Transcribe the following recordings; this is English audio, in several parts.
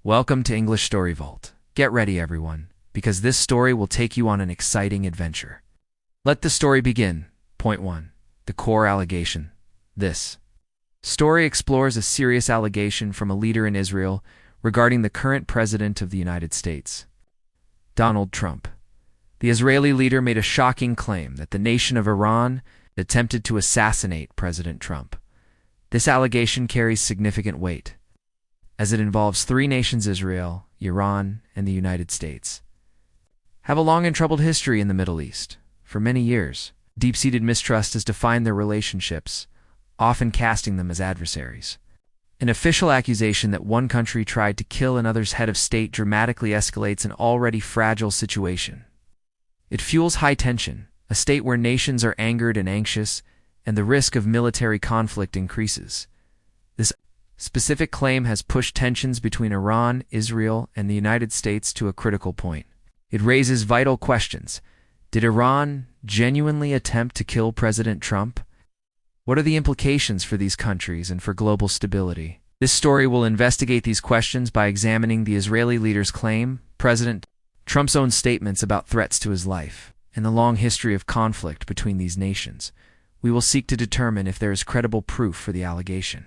Welcome to English Story Vault. Get ready, everyone, because this story will take you on an exciting adventure. Let the story begin. Point 1. The core allegation. This story explores a serious allegation from a leader in Israel regarding the current president of the United States, Donald Trump. The Israeli leader made a shocking claim that the nation of Iran attempted to assassinate President Trump. This allegation carries significant weight, as it involves three nations: Israel, Iran, and the United States have a long and troubled history in the Middle East. For many years, deep-seated mistrust has defined their relationships, often casting them as adversaries. An official accusation that one country tried to kill another's head of state dramatically escalates an already fragile situation. It fuels high tension, a state where nations are angered and anxious, and the risk of military conflict increases. This specific claim has pushed tensions between Iran, Israel, and the United States to a critical point. It raises vital questions. Did Iran genuinely attempt to kill President Trump? What are the implications for these countries and for global stability? This story will investigate these questions by examining the Israeli leader's claim, President Trump's own statements about threats to his life, and the long history of conflict between these nations. We will seek to determine if there is credible proof for the allegation.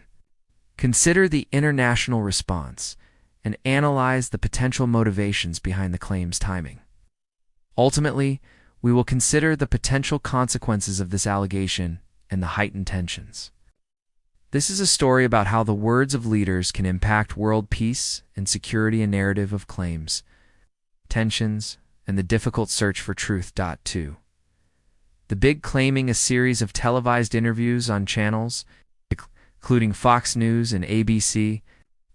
Consider the international response and analyze the potential motivations behind the claim's timing. Ultimately, we will consider the potential consequences of this allegation and the heightened tensions. This is a story about how the words of leaders can impact world peace and security, a narrative of claims, tensions, and the difficult search for truth. 2. The Big claiming a series of televised interviews on channels including Fox News and ABC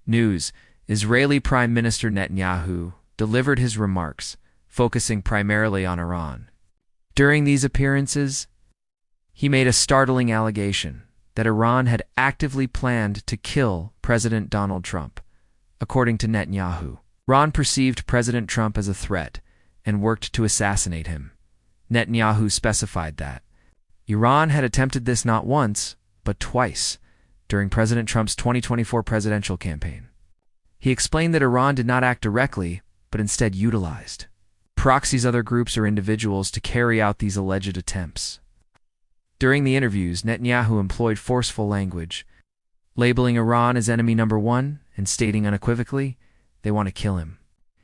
News. Israeli Prime Minister Netanyahu delivered his remarks, focusing primarily on Iran. During these appearances, he made a startling allegation that Iran had actively planned to kill President Donald Trump. According to Netanyahu, Iran perceived President Trump as a threat and worked to assassinate him. Netanyahu specified that Iran had attempted this not once, but twice, during President Trump's 2024 presidential campaign. He explained that Iran did not act directly, but instead utilized proxies, other groups or individuals, to carry out these alleged attempts. During the interviews, Netanyahu employed forceful language, labeling Iran as enemy number one and stating unequivocally, they want to kill him.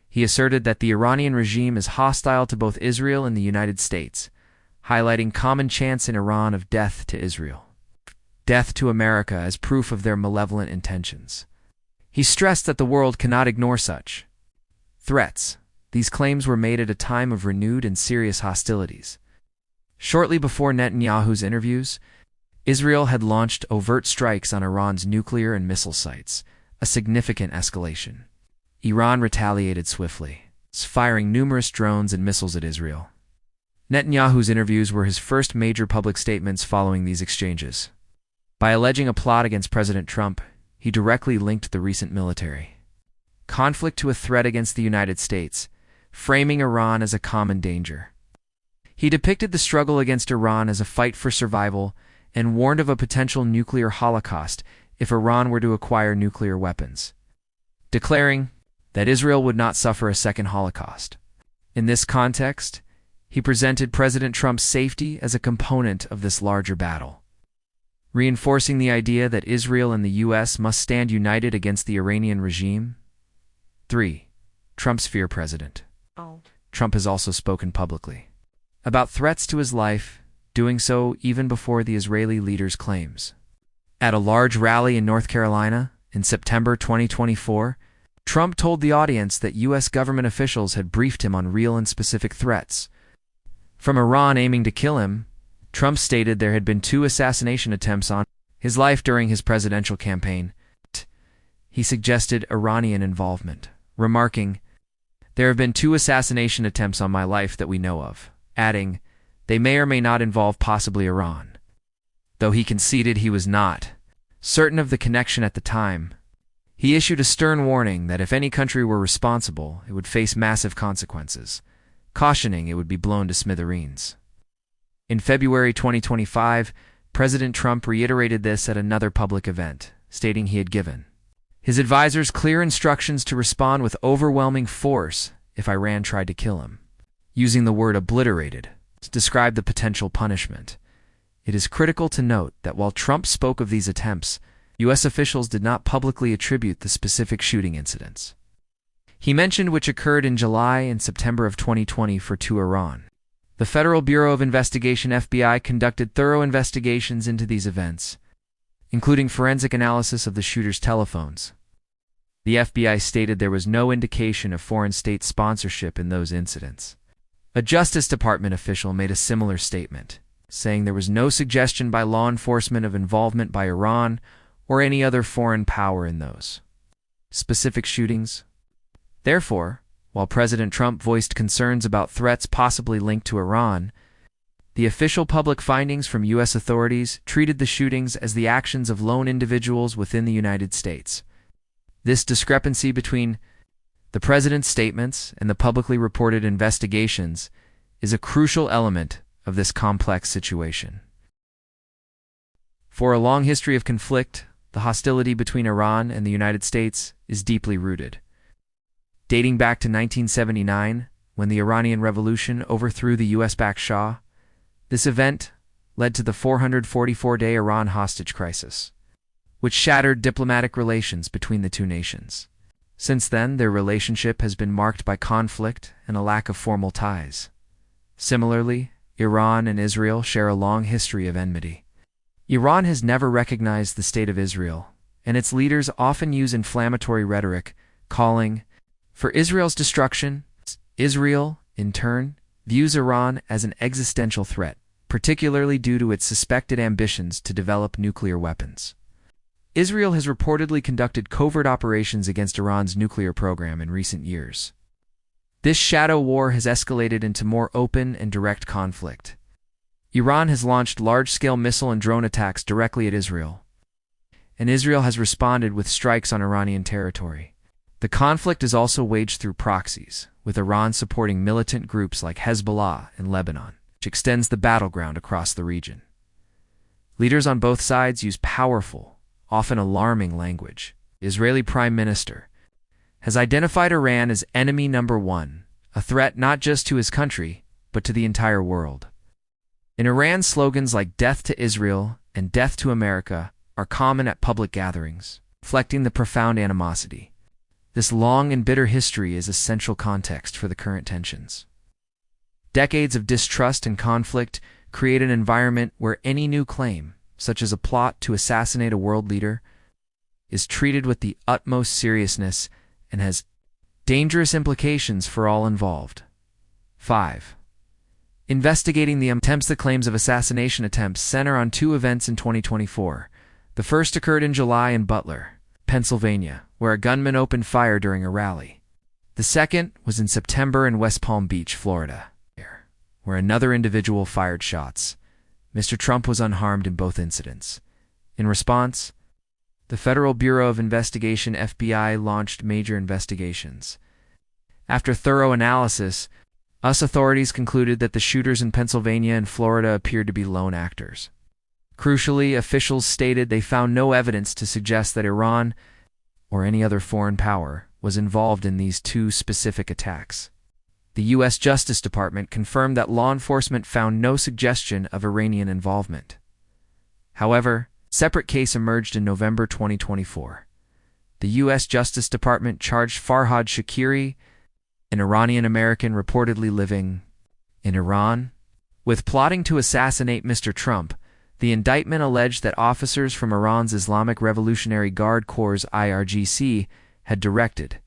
He asserted that the Iranian regime is hostile to both Israel and the United States, highlighting common chants in Iran of death to Israel, death to America as proof of their malevolent intentions. He stressed that the world cannot ignore such threats. These claims were made at a time of renewed and serious hostilities. Shortly before Netanyahu's interviews, Israel had launched overt strikes on Iran's nuclear and missile sites, a significant escalation. Iran retaliated swiftly, firing numerous drones and missiles at Israel. Netanyahu's interviews were his first major public statements following these exchanges. By alleging a plot against President Trump, he directly linked the recent military conflict to a threat against the United States, framing Iran as a common danger. He depicted the struggle against Iran as a fight for survival and warned of a potential nuclear holocaust if Iran were to acquire nuclear weapons, declaring that Israel would not suffer a second Holocaust. In this context, he presented President Trump's safety as a component of this larger battle, reinforcing the idea that Israel and the U.S. must stand united against the Iranian regime. 3. Trump's fear president. Trump has also spoken publicly about threats to his life, doing so even before the Israeli leader's claims. At a large rally in North Carolina in September 2024, Trump told the audience that U.S. government officials had briefed him on real and specific threats from Iran aiming to kill him. Trump stated there had been 2 assassination attempts on his life during his presidential campaign. He suggested Iranian involvement, remarking, "There have been 2 assassination attempts on my life that we know of," adding, "They may or may not involve possibly Iran," though he conceded he was not certain of the connection at the time. He issued a stern warning that if any country were responsible, it would face massive consequences, cautioning it would be blown to smithereens. In February 2025, President Trump reiterated this at another public event, stating he had given his advisors clear instructions to respond with overwhelming force if Iran tried to kill him, using the word obliterated to describe the potential punishment. It is critical to note that while Trump spoke of these attempts, U.S. officials did not publicly attribute the specific shooting incidents he mentioned, which occurred in July and September of 2020 to Iran. The Federal Bureau of Investigation (FBI) conducted thorough investigations into these events, including forensic analysis of the shooter's telephones. The FBI stated there was no indication of foreign state sponsorship in those incidents. A Justice Department official made a similar statement, saying there was no suggestion by law enforcement of involvement by Iran or any other foreign power in those specific shootings. Therefore, while President Trump voiced concerns about threats possibly linked to Iran, the official public findings from U.S. authorities treated the shootings as the actions of lone individuals within the United States. This discrepancy between the president's statements and the publicly reported investigations is a crucial element of this complex situation. For a long history of conflict, the hostility between Iran and the United States is deeply rooted. Dating back to 1979, when the Iranian Revolution overthrew the U.S.-backed Shah, this event led to the 444-day Iran hostage crisis, which shattered diplomatic relations between the two nations. Since then, their relationship has been marked by conflict and a lack of formal ties. Similarly, Iran and Israel share a long history of enmity. Iran has never recognized the State of Israel, and its leaders often use inflammatory rhetoric, calling for Israel's destruction. Israel, in turn, views Iran as an existential threat, particularly due to its suspected ambitions to develop nuclear weapons. Israel has reportedly conducted covert operations against Iran's nuclear program in recent years. This shadow war has escalated into more open and direct conflict. Iran has launched large-scale missile and drone attacks directly at Israel, and Israel has responded with strikes on Iranian territory. The conflict is also waged through proxies, with Iran supporting militant groups like Hezbollah in Lebanon, which extends the battleground across the region. Leaders on both sides use powerful, often alarming language. The Israeli Prime Minister has identified Iran as enemy number one, a threat not just to his country, but to the entire world. In Iran, slogans like "Death to Israel" and "Death to America" are common at public gatherings, reflecting the profound animosity. This long and bitter history is essential context for the current tensions. Decades of distrust and conflict create an environment where any new claim, such as a plot to assassinate a world leader, is treated with the utmost seriousness and has dangerous implications for all involved. 5. Investigating the attempts. The claims of assassination attempts center on two events in 2024. The first occurred in July in Butler, Pennsylvania, where a gunman opened fire during a rally. The second was in September in West Palm Beach, Florida, where another individual fired shots. Mr. Trump was unharmed in both incidents. In response, the Federal Bureau of Investigation (FBI) launched major investigations. After thorough analysis, U.S. authorities concluded that the shooters in Pennsylvania and Florida appeared to be lone actors. Crucially, officials stated they found no evidence to suggest that Iran or any other foreign power was involved in these two specific attacks. The U.S. Justice Department confirmed that law enforcement found no suggestion of Iranian involvement. However, a separate case emerged in November 2024. The U.S. Justice Department charged Farhad Shakiri, an Iranian-American reportedly living in Iran, with plotting to assassinate Mr. Trump. The indictment alleged that officers from Iran's Islamic Revolutionary Guard Corps (IRGC) had directed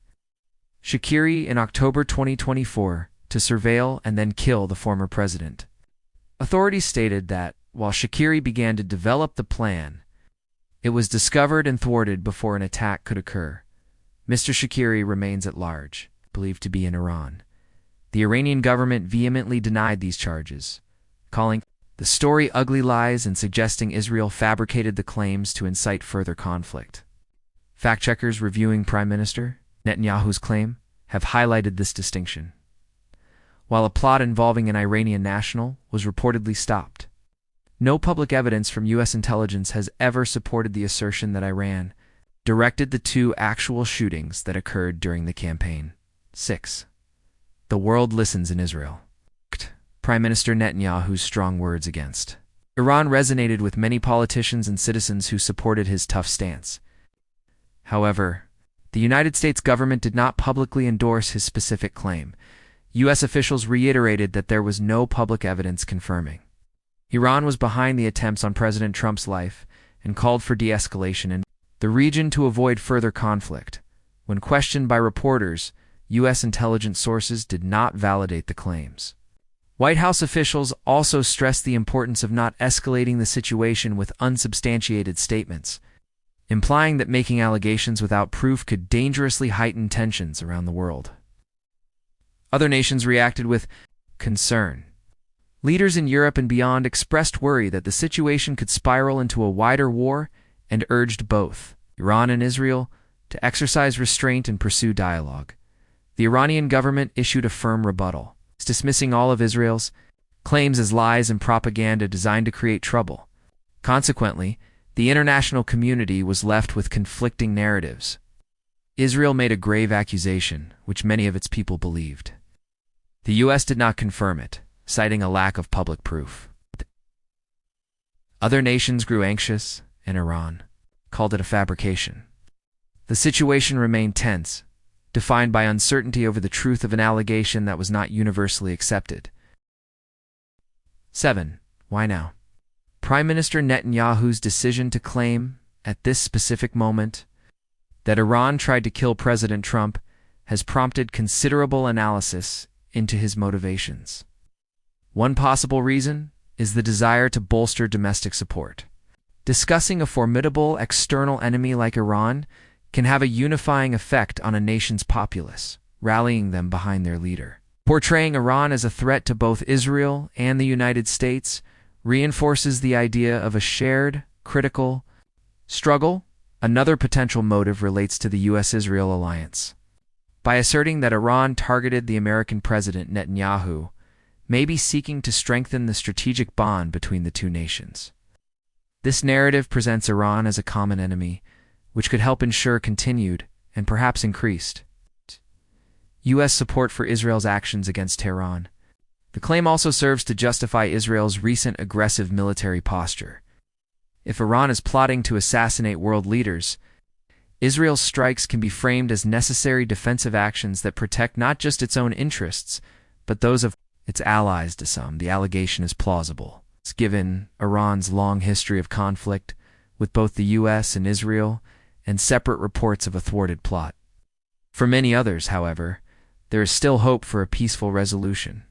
Shakiri in October 2024 to surveil and then kill the former president. Authorities stated that, while Shakiri began to develop the plan, it was discovered and thwarted before an attack could occur. Mr. Shakiri remains at large, believed to be in Iran. The Iranian government vehemently denied these charges, calling the story ugly lies and suggesting Israel fabricated the claims to incite further conflict. Fact-checkers reviewing Prime Minister Netanyahu's claim have highlighted this distinction. While a plot involving an Iranian national was reportedly stopped, no public evidence from U.S. intelligence has ever supported the assertion that Iran directed the two actual shootings that occurred during the campaign. 6. The world listens in Israel. Prime Minister Netanyahu's strong words against Iran resonated with many politicians and citizens who supported his tough stance. However, the United States government did not publicly endorse his specific claim. U.S. officials reiterated that there was no public evidence confirming Iran was behind the attempts on President Trump's life and called for de-escalation in the region to avoid further conflict. When questioned by reporters, U.S. intelligence sources did not validate the claims. White House officials also stressed the importance of not escalating the situation with unsubstantiated statements, implying that making allegations without proof could dangerously heighten tensions around the world. Other nations reacted with concern. Leaders in Europe and beyond expressed worry that the situation could spiral into a wider war and urged both Iran and Israel to exercise restraint and pursue dialogue. The Iranian government issued a firm rebuttal, dismissing all of Israel's claims as lies and propaganda designed to create trouble. Consequently, the international community was left with conflicting narratives. Israel made a grave accusation, which many of its people believed. The U.S. did not confirm it, citing a lack of public proof. Other nations grew anxious, and Iran called it a fabrication. The situation remained tense, defined by uncertainty over the truth of an allegation that was not universally accepted. 7. Why now? Prime Minister Netanyahu's decision to claim, at this specific moment, that Iran tried to kill President Trump has prompted considerable analysis into his motivations. One possible reason is the desire to bolster domestic support. Discussing a formidable external enemy like Iran can have a unifying effect on a nation's populace, rallying them behind their leader. Portraying Iran as a threat to both Israel and the United States reinforces the idea of a shared, critical struggle. Another potential motive relates to the U.S.-Israel alliance. By asserting that Iran targeted the American president, Netanyahu may be seeking to strengthen the strategic bond between the two nations. This narrative presents Iran as a common enemy, which could help ensure continued, and perhaps increased, U.S. support for Israel's actions against Tehran. The claim also serves to justify Israel's recent aggressive military posture. If Iran is plotting to assassinate world leaders, Israel's strikes can be framed as necessary defensive actions that protect not just its own interests, but those of its allies. To some, the allegation is plausible. Given Iran's long history of conflict with both the U.S. and Israel, and separate reports of a thwarted plot. For many others, however, there is still hope for a peaceful resolution.